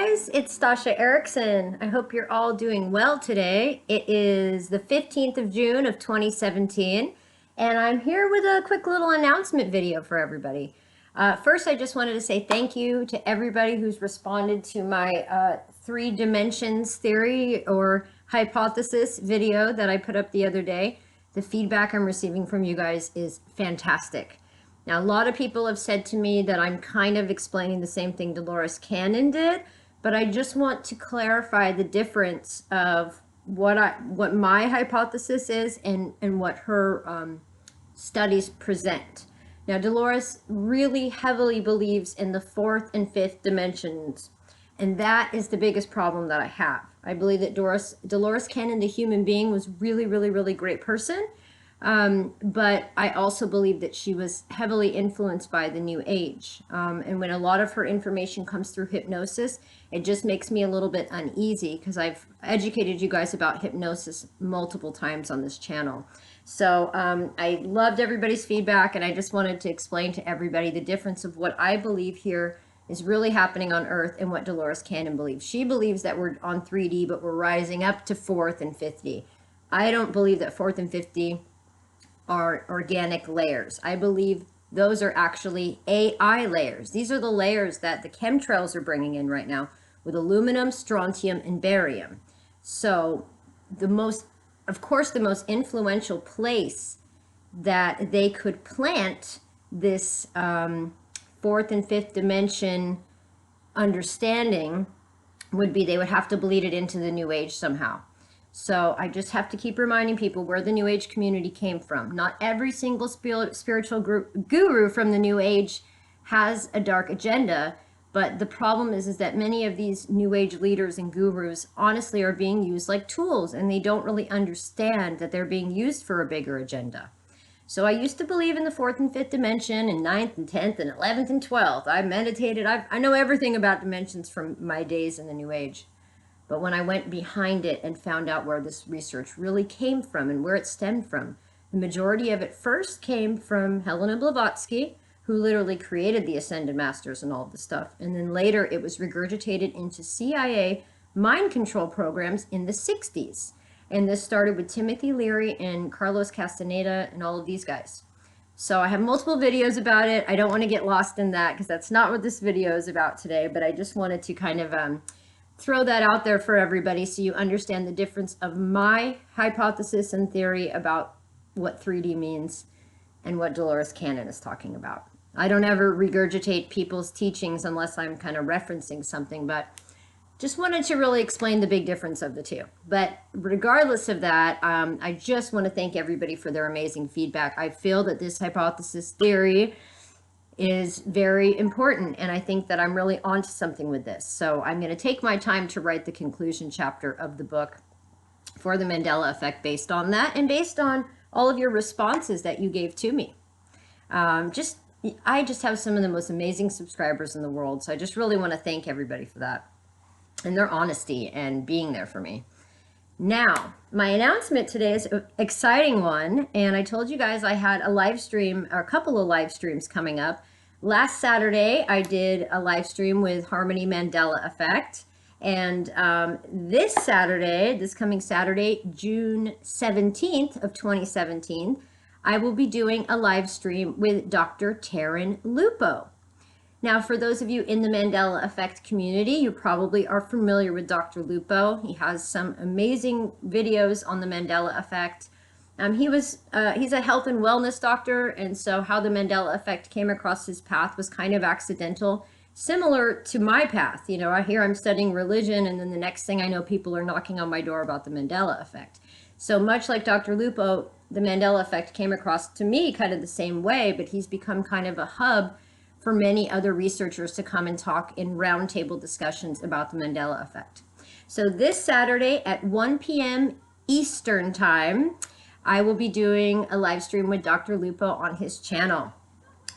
guys, it's Stasha Erickson. I hope you're all doing well today. It is the 15th of June of 2017, and I'm here with a quick little announcement video for everybody. First, I just wanted to say thank you to everybody who's responded to my 3 dimensions theory or hypothesis video that I put up the other day. The feedback I'm receiving from you guys is fantastic. Now, a lot of people have said to me that I'm kind of explaining the same thing Dolores Cannon did, but I just want to clarify the difference of what my hypothesis is and what her studies present. Now, Dolores really heavily believes in the 4th and 5th dimensions, and that is the biggest problem that I have. I believe that Dolores Cannon, the human being, was really great person. But I also believe that she was heavily influenced by the New Age. And when a lot of her information comes through hypnosis, it just makes me a little bit uneasy because I've educated you guys about hypnosis multiple times on this channel. So I loved everybody's feedback, and I just wanted to explain to everybody the difference of what I believe here is really happening on Earth and what Dolores Cannon believes. She believes that we're on 3D, but we're rising up to 4th and 5th D. I don't believe that 4th and 5th D are organic layers. I believe those are actually AI layers. These are the layers that the chemtrails are bringing in right now with aluminum, strontium, and barium. So of course, the most influential place that they could plant this 4th and 5th dimension understanding would be they would have to bleed it into the New Age somehow. So I just have to keep reminding people where the New Age community came from. Not every single spiritual guru from the New Age has a dark agenda, but the problem is that many of these New Age leaders and gurus honestly are being used like tools, and they don't really understand that they're being used for a bigger agenda. So I used to believe in the 4th and 5th dimension, and 9th and 10th and 11th and 12th. I meditated. I know everything about dimensions from my days in the New Age. But when I went behind it and found out where this research really came from and where it stemmed from, the majority of it first came from Helena Blavatsky, who literally created the Ascended Masters and all of the stuff. And then later it was regurgitated into CIA mind control programs in the 60s. And this started with Timothy Leary and Carlos Castaneda and all of these guys. So I have multiple videos about it. I don't want to get lost in that because that's not what this video is about today, but I just wanted to kind of throw that out there for everybody so you understand the difference of my hypothesis and theory about what 3D means and what Dolores Cannon is talking about. I don't ever regurgitate people's teachings unless I'm kind of referencing something, but just wanted to really explain the big difference of the two. But regardless of that, I just want to thank everybody for their amazing feedback. I feel that this hypothesis theory is very important, and I think that I'm really onto something with this. So I'm going to take my time to write the conclusion chapter of the book for the Mandela Effect based on that and based on all of your responses that you gave to me. I just have some of the most amazing subscribers in the world, so I just really want to thank everybody for that and their honesty and being there for me. Now, my announcement today is an exciting one, and I told you guys I had a live stream, or a couple of live streams coming up. Last Saturday, I did a live stream with Harmony Mandela Effect, and this coming Saturday, June 17th of 2017, I will be doing a live stream with Dr. Tarrin Lupo. Now, for those of you in the Mandela Effect community, you probably are familiar with Dr. Lupo. He has some amazing videos on the Mandela Effect. He's a health and wellness doctor, and so how the Mandela Effect came across his path was kind of accidental, similar to my path. You know, I'm studying religion, and then the next thing I know, people are knocking on my door about the Mandela Effect. So much like Dr. Lupo, the Mandela Effect came across to me kind of the same way, but he's become kind of a hub for many other researchers to come and talk in roundtable discussions about the Mandela Effect. So this Saturday at 1 p.m. Eastern Time, I will be doing a live stream with Dr. Lupo on his channel.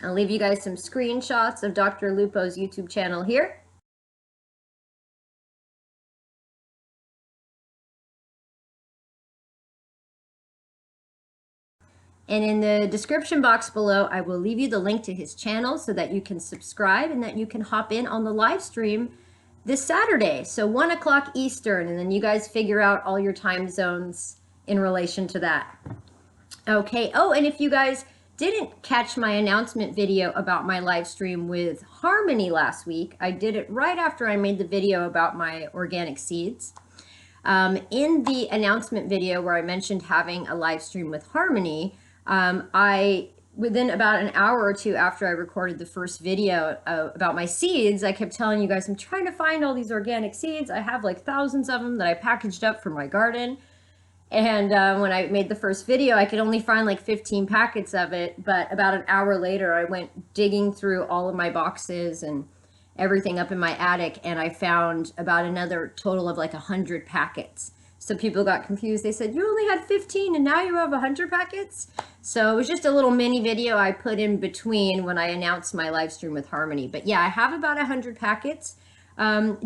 I'll leave you guys some screenshots of Dr. Lupo's YouTube channel here. And in the description box below, I will leave you the link to his channel so that you can subscribe and that you can hop in on the live stream this Saturday. So 1 o'clock Eastern, and then you guys figure out all your time zones in relation to that. Okay. Oh, and if you guys didn't catch my announcement video about my live stream with Harmony last week, I did it right after I made the video about my organic seeds. In the announcement video where I mentioned having a live stream with Harmony, within about an hour or two after I recorded the first video about my seeds, I kept telling you guys, I'm trying to find all these organic seeds. I have like thousands of them that I packaged up for my garden. And when I made the first video, I could only find like 15 packets of it. But about an hour later, I went digging through all of my boxes and everything up in my attic, and I found about another total of like 100 packets. So people got confused. They said, you only had 15 and now you have 100 packets? So it was just a little mini video I put in between when I announced my live stream with Harmony. But yeah, I have about 100 packets.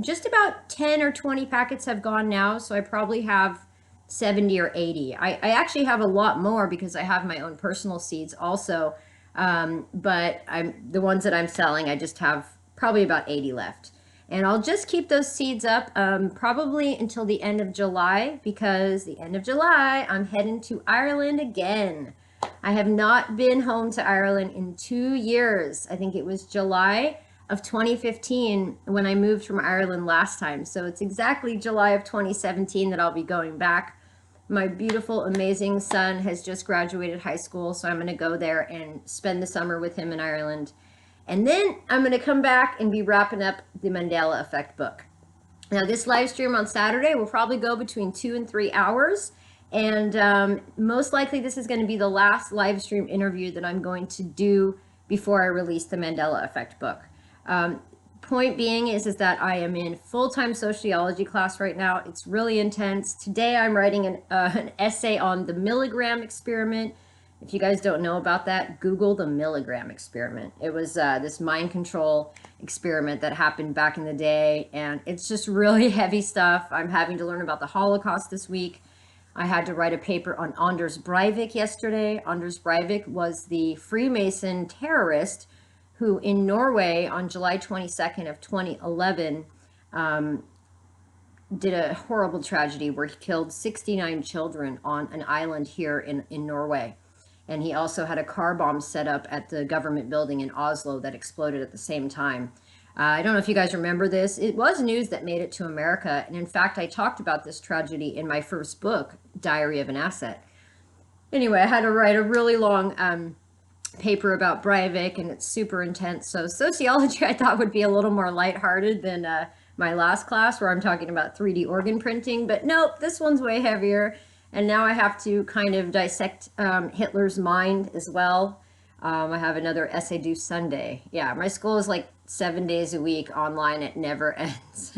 Just about 10 or 20 packets have gone now, so I probably have 70 or 80. I actually have a lot more because I have my own personal seeds also. But the ones that I'm selling, I just have probably about 80 left. And I'll just keep those seeds up probably until the end of July, because the end of July, I'm heading to Ireland again. I have not been home to Ireland in 2 years. I think it was July of 2015 when I moved from Ireland last time. So it's exactly July of 2017 that I'll be going back. My beautiful, amazing son has just graduated high school, so I'm going to go there and spend the summer with him in Ireland. And then I'm going to come back and be wrapping up the Mandela Effect book. Now, this live stream on Saturday will probably go between 2 and 3 hours. And most likely this is going to be the last live stream interview that I'm going to do before I release the Mandela Effect book. Point being is that I am in full-time sociology class right now. It's really intense. Today I'm writing an essay on the milligram experiment. If you guys don't know about that, Google the milligram experiment. It was this mind control experiment that happened back in the day, and it's just really heavy stuff. I'm having to learn about the Holocaust this week. I had to write a paper on Anders Breivik yesterday. Anders Breivik was the Freemason terrorist who in Norway on July 22nd of 2011 did a horrible tragedy where he killed 69 children on an island here in Norway. And he also had a car bomb set up at the government building in Oslo that exploded at the same time. I don't know if you guys remember this. It was news that made it to America. And in fact, I talked about this tragedy in my first book, Diary of an Asset. Anyway, I had to write a really long paper about Breivik, and it's super intense. So sociology I thought would be a little more lighthearted than my last class where I'm talking about 3D organ printing. But nope, this one's way heavier. And now I have to kind of dissect Hitler's mind as well. I have another essay due Sunday. Yeah, my school is like 7 days a week online. It never ends.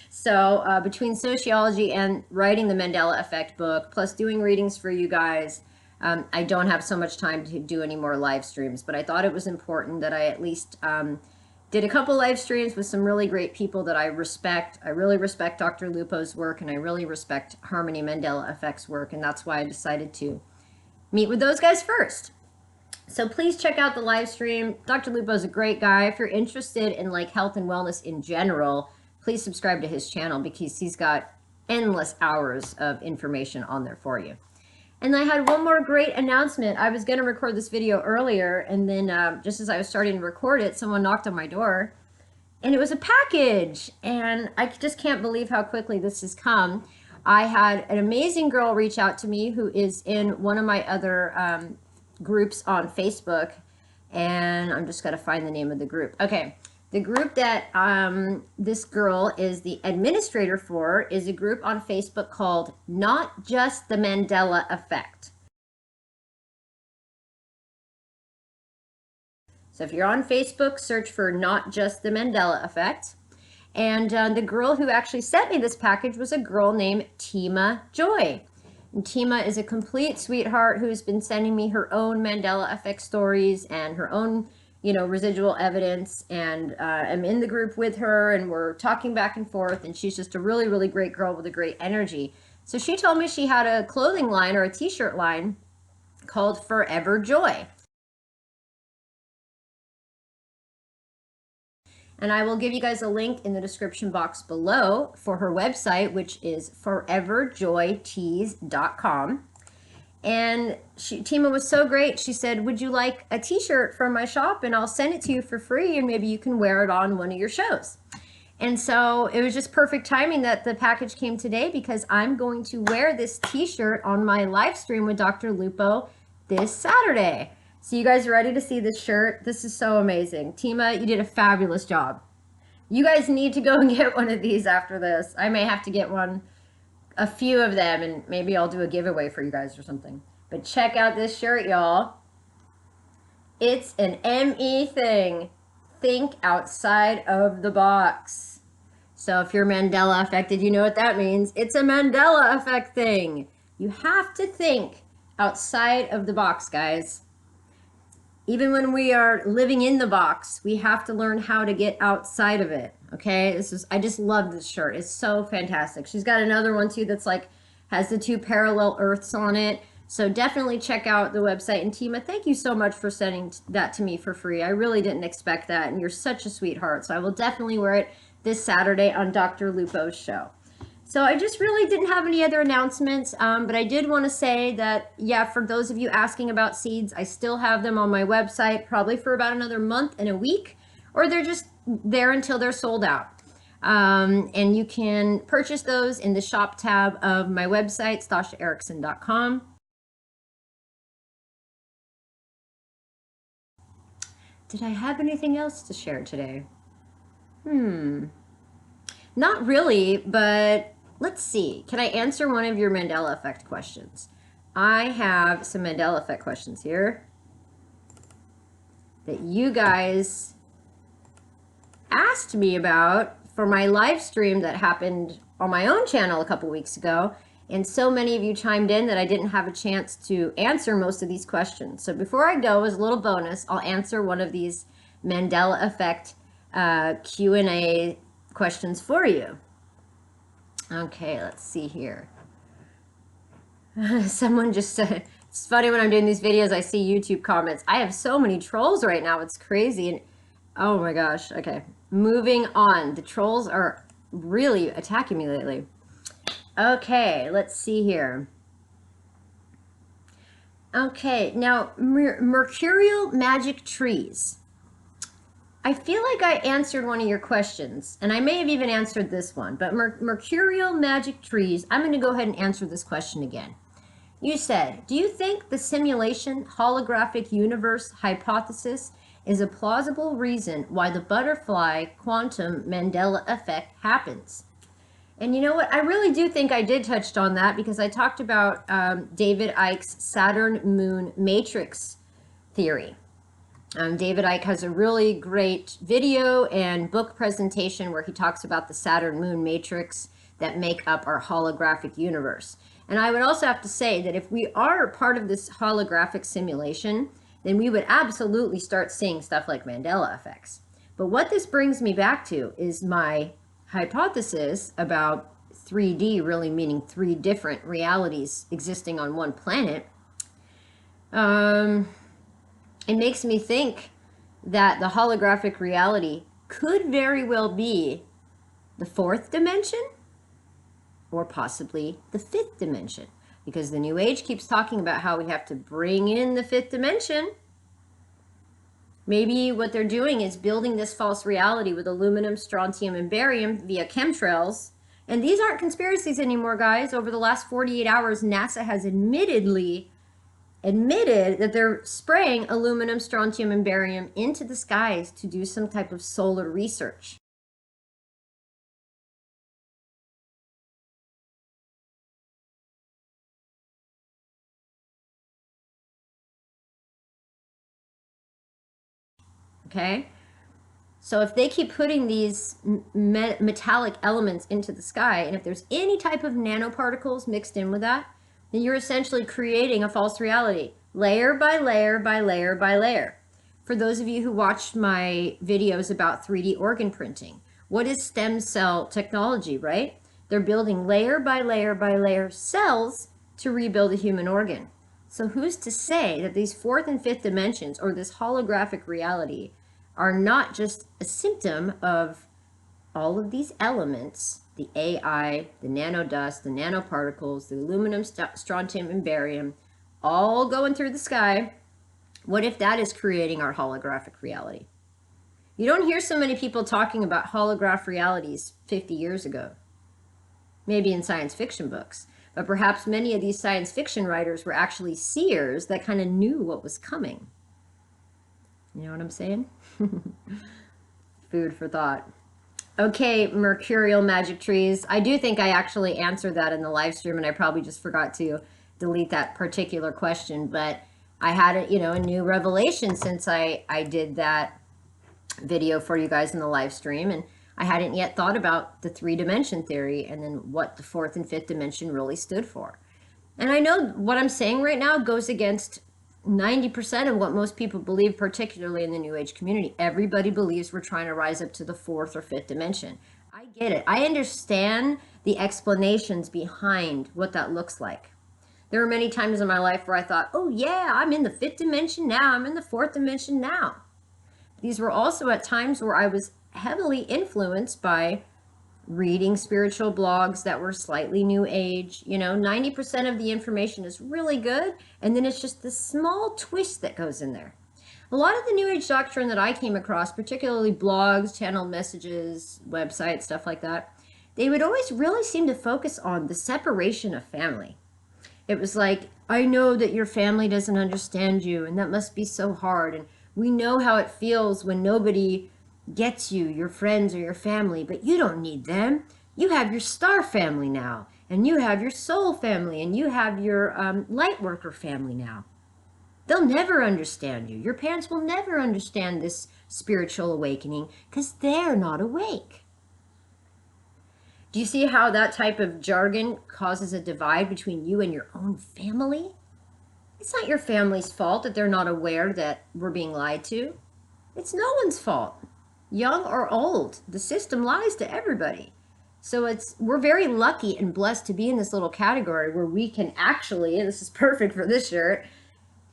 So between sociology and writing the Mandela Effect book, plus doing readings for you guys, I don't have so much time to do any more live streams. But I thought it was important that I at least did a couple live streams with some really great people that I respect. I really respect Dr. Lupo's work, and I really respect Harmony Mandela Effect's work, and that's why I decided to meet with those guys first. So please check out the live stream. Dr. Lupo's a great guy. If you're interested in like health and wellness in general, please subscribe to his channel because he's got endless hours of information on there for you. And I had one more great announcement. I was going to record this video earlier, and then just as I was starting to record it, someone knocked on my door, and it was a package. And I just can't believe how quickly this has come. I had an amazing girl reach out to me who is in one of my other groups on Facebook, and I'm just going to find the name of the group. Okay. The group that this girl is the administrator for is a group on Facebook called Not Just the Mandela Effect. So if you're on Facebook, search for Not Just the Mandela Effect. And the girl who actually sent me this package was a girl named Tima Joy. And Tima is a complete sweetheart who's been sending me her own Mandela Effect stories and her own residual evidence, and I'm in the group with her, and we're talking back and forth, and she's just a really, really great girl with a great energy. So she told me she had a clothing line or a t-shirt line called Forever Joy. And I will give you guys a link in the description box below for her website, which is foreverjoytees.com. And Tima was so great. She said, would you like a t-shirt from my shop? And I'll send it to you for free, and maybe you can wear it on one of your shows. And so it was just perfect timing that the package came today, because I'm going to wear this t-shirt on my live stream with Dr. Lupo this Saturday. So you guys are ready to see this shirt? This is so amazing. Tima, you did a fabulous job. You guys need to go and get one of these after this. I may have to get one, a few of them, and maybe I'll do a giveaway for you guys or something. But check out this shirt, y'all. It's an ME thing. Think outside of the box. So if you're Mandela affected, you know what that means. It's a Mandela Effect thing. You have to think outside of the box, guys. Even when we are living in the box, we have to learn how to get outside of it. Okay, I just love this shirt. It's so fantastic. She's got another one too that's like has the 2 parallel earths on it. So definitely check out the website. And Tima, thank you so much for sending that to me for free. I really didn't expect that, and you're such a sweetheart. So I will definitely wear it this Saturday on Dr. Lupo's show. So I just really didn't have any other announcements, but I did want to say that, yeah, for those of you asking about seeds, I still have them on my website, probably for about another month and a week, or they're just there until they're sold out. And you can purchase those in the shop tab of my website, stashaerickson.com. Did I have anything else to share today? Not really, but let's see. Can I answer one of your Mandela Effect questions? I have some Mandela Effect questions here that you guys asked me about for my live stream that happened on my own channel a couple weeks ago. And so many of you chimed in that I didn't have a chance to answer most of these questions. So before I go, as a little bonus, I'll answer one of these Mandela Effect Q&A questions for you. Okay, let's see here. Someone just said, it's funny when I'm doing these videos, I see YouTube comments. I have so many trolls right now, it's crazy. And oh my gosh, okay. Moving on. The trolls are really attacking me lately. Okay, let's see here. Okay, now mercurial magic trees. I feel like I answered one of your questions, and I may have even answered this one, but mercurial magic trees, I'm going to go ahead and answer this question again. You said, do you think the simulation holographic universe hypothesis is a plausible reason why the butterfly quantum Mandela effect happens? And you know what? I really do think I did touch on that, because I talked about David Icke's Saturn Moon Matrix theory. David Icke has a really great video and book presentation where he talks about the Saturn Moon Matrix that make up our holographic universe. And I would also have to say that if we are part of this holographic simulation, then we would absolutely start seeing stuff like Mandela effects. But what this brings me back to is my hypothesis about 3D really meaning 3 different realities existing on one planet. It makes me think that the holographic reality could very well be the 4th dimension, or possibly the 5th dimension, because the New Age keeps talking about how we have to bring in the 5th dimension. Maybe what they're doing is building this false reality with aluminum, strontium, and barium via chemtrails. And these aren't conspiracies anymore, guys. Over the last 48 hours, NASA has admitted that they're spraying aluminum, strontium, and barium into the skies to do some type of solar research. Okay? So if they keep putting these metallic elements into the sky, and if there's any type of nanoparticles mixed in with that, then you're essentially creating a false reality, layer by layer by layer by layer. For those of you who watched my videos about 3D organ printing, what is stem cell technology, right? They're building layer by layer by layer cells to rebuild a human organ. So who's to say that these 4th and 5th dimensions, or this holographic reality, are not just a symptom of all of these elements, the AI, the nanodust, the nanoparticles, the aluminum, strontium, and barium, all going through the sky. What if that is creating our holographic reality? You don't hear so many people talking about holographic realities 50 years ago, maybe in science fiction books, but perhaps many of these science fiction writers were actually seers that kind of knew what was coming. You know what I'm saying? Food for thought. Okay, mercurial magic trees. I do think I actually answered that in the live stream, and I probably just forgot to delete that particular question, but I had a new revelation since I did that video for you guys in the live stream, and I hadn't yet thought about the 3-dimension theory and then what the 4th and 5th dimension really stood for. And I know what I'm saying right now goes against 90% of what most people believe, particularly in the New Age community. Everybody believes we're trying to rise up to the 4th or 5th dimension. I get it. I understand the explanations behind what that looks like. There were many times in my life where I thought, oh yeah, I'm in the 5th dimension now, I'm in the 4th dimension now. These were also at times where I was heavily influenced by reading spiritual blogs that were slightly new age. 90% of the information is really good, and then it's just this small twist that goes in there. A lot of the new age doctrine that I came across, particularly blogs, channel messages, websites, stuff like that, they would always really seem to focus on the separation of family. It was like, I know that your family doesn't understand you, and that must be so hard, and we know how it feels when nobody gets you, your friends or your family, but you don't need them. You have your star family now, and you have your soul family, and you have your light worker family now. They'll never understand you. Your parents will never understand this spiritual awakening because they're not awake. Do you see how that type of jargon causes a divide between you and your own family? It's not your family's fault that they're not aware that we're being lied to. It's no one's fault. Young or old, the system lies to everybody. So we're very lucky and blessed to be in this little category where we can actually, and this is perfect for this shirt,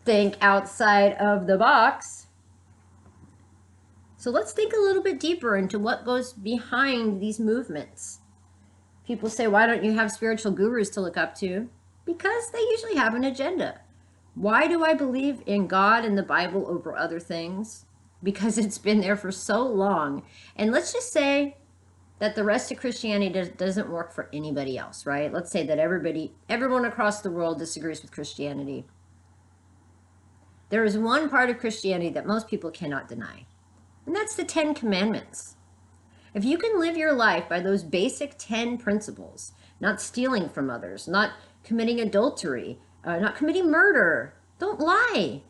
think outside of the box. So let's think a little bit deeper into what goes behind these movements. People say, why don't you have spiritual gurus to look up to? Because they usually have an agenda. Why do I believe in God and the Bible over other things? Because it's been there for so long. And let's just say that the rest of Christianity doesn't work for anybody else, right? Let's say that everyone across the world disagrees with Christianity. There is one part of Christianity that most people cannot deny, and that's the 10 Commandments. If you can live your life by those basic 10 principles, not stealing from others, not committing adultery, not committing murder, don't lie.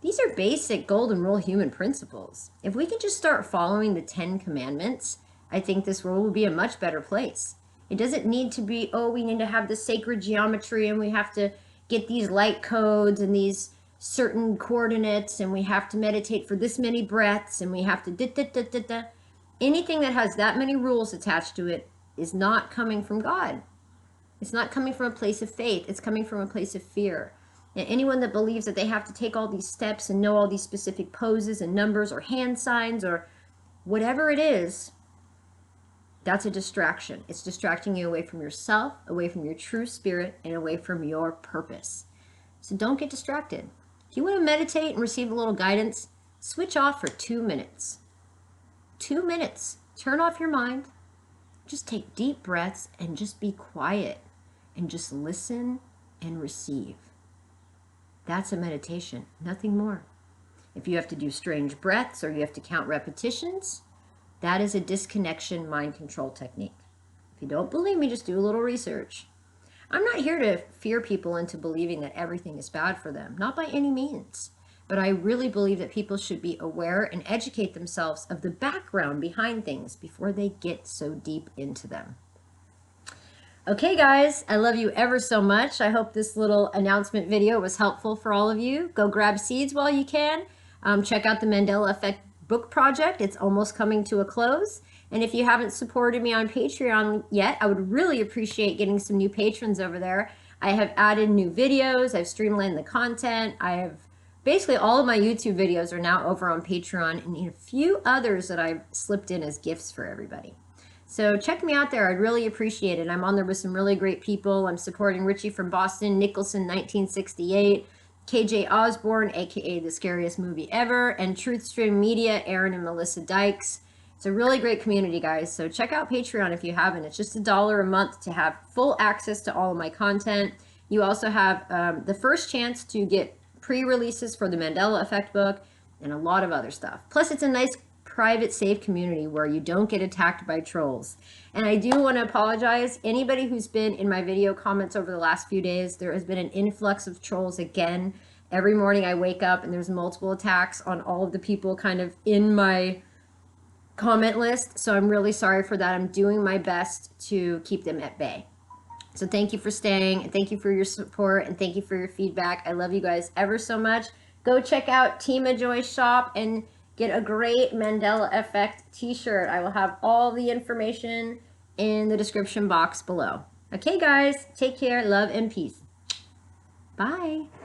These are basic golden rule human principles. If we can just start following the 10 Commandments, I think this world will be a much better place. It doesn't need to be, oh, we need to have the sacred geometry and we have to get these light codes and these certain coordinates and we have to meditate for this many breaths and we have to da-da-da-da-da. Anything that has that many rules attached to it is not coming from God. It's not coming from a place of faith. It's coming from a place of fear. And anyone that believes that they have to take all these steps and know all these specific poses and numbers or hand signs or whatever it is, that's a distraction. It's distracting you away from yourself, away from your true spirit, and away from your purpose. So don't get distracted. If you want to meditate and receive a little guidance, switch off for 2 minutes. 2 minutes. Turn off your mind. Just take deep breaths and just be quiet and just listen and receive. That's a meditation, nothing more. If you have to do strange breaths or you have to count repetitions, that is a disconnection mind control technique. If you don't believe me, just do a little research. I'm not here to fear people into believing that everything is bad for them, not by any means. But I really believe that people should be aware and educate themselves of the background behind things before they get so deep into them. Okay, guys, I love you ever so much. I hope this little announcement video was helpful for all of you. Go grab seeds while you can. Check out the Mandela Effect book project. It's almost coming to a close. And if you haven't supported me on Patreon yet, I would really appreciate getting some new patrons over there. I have added new videos. I've streamlined the content. I have basically all of my YouTube videos are now over on Patreon, and a few others that I've slipped in as gifts for everybody. So check me out there. I'd really appreciate it. I'm on there with some really great people. I'm supporting Richie from Boston, Nicholson 1968, KJ Osborne, aka The Scariest Movie Ever, and Truthstream Media, Aaron and Melissa Dykes. It's a really great community, guys. So check out Patreon if you haven't. It's just $1 a month to have full access to all of my content. You also have the first chance to get pre-releases for the Mandela Effect book and a lot of other stuff. Plus, it's a nice private, safe community where you don't get attacked by trolls. And I do want to apologize. Anybody who's been in my video comments over the last few days, there has been an influx of trolls again. Every morning I wake up and there's multiple attacks on all of the people kind of in my comment list. So I'm really sorry for that. I'm doing my best to keep them at bay. So thank you for staying, and thank you for your support, and thank you for your feedback. I love you guys ever so much. Go check out Tima Joy's shop and get a great Mandela Effect t-shirt. I will have all the information in the description box below. Okay, guys, take care, love, and peace. Bye.